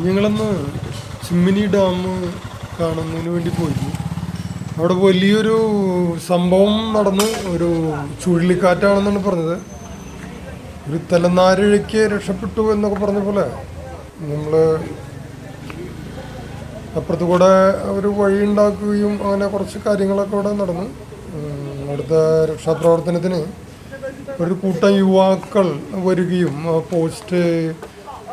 ഞങ്ങളന്ന് ചിമ്മിനി ഡാം കാണുന്നതിന് വേണ്ടി പോയിരുന്നു. അവിടെ വലിയൊരു സംഭവം നടന്നു. ഒരു ചുഴലിക്കാറ്റാണെന്നാണ് പറഞ്ഞത്. ഒരു തലനാരിഴയ്ക്ക് രക്ഷപ്പെട്ടു എന്നൊക്കെ പറഞ്ഞ പോലെ നമ്മൾ അപ്പുറത്ത് കൂടെ ഒരു വഴി ഉണ്ടാക്കുകയും അങ്ങനെ കുറച്ച് കാര്യങ്ങളൊക്കെ ഇവിടെ നടന്നു. അവിടുത്തെ രക്ഷാപ്രവർത്തനത്തിന് ഒരു കൂട്ടം യുവാക്കൾ വരികയും പോസ്റ്റ്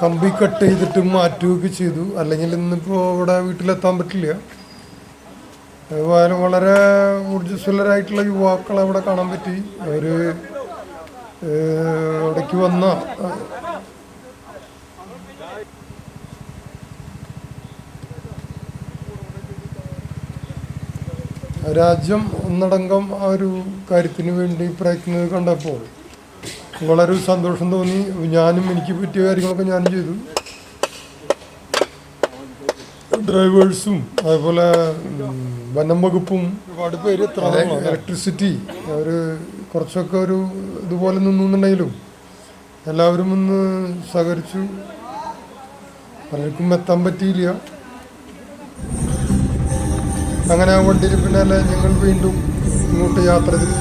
കമ്പി കട്ട് ചെയ്തിട്ട് മാറ്റുകയൊക്കെ ചെയ്തു. അല്ലെങ്കിൽ ഇന്നിപ്പോൾ ഇവിടെ വീട്ടിലെത്താൻ പറ്റില്ല. വളരെ ഊർജ്ജസ്വലരായിട്ടുള്ള യുവാക്കളെ അവിടെ കാണാൻ പറ്റി. അവർ ഇടയ്ക്ക് വന്ന രാജ്യം ഒന്നടങ്കം ആ ഒരു കാര്യത്തിന് വേണ്ടി പ്രയത്നിക്കുന്നത് കണ്ടപ്പോൾ വളരെ സന്തോഷം തോന്നി. ഞാനും എനിക്ക് പറ്റിയ കാര്യങ്ങളൊക്കെ ഞാനും ചെയ്തു. ഡ്രൈവേഴ്സും അതുപോലെ വനം വകുപ്പും ഒരുപാട് പേര് ഇലക്ട്രിസിറ്റി അവർ കുറച്ചൊക്കെ ഒരു ഇതുപോലെ നിന്നുണ്ടെങ്കിലും എല്ലാവരും ഒന്ന് സഹകരിച്ചു. പലർക്കും എത്താൻ പറ്റിയില്ല. അങ്ങനെ ആ വണ്ടിയിൽ പിന്നാലെ ഞങ്ങൾ വീണ്ടും ഇങ്ങോട്ട് യാത്ര തിരിച്ചു.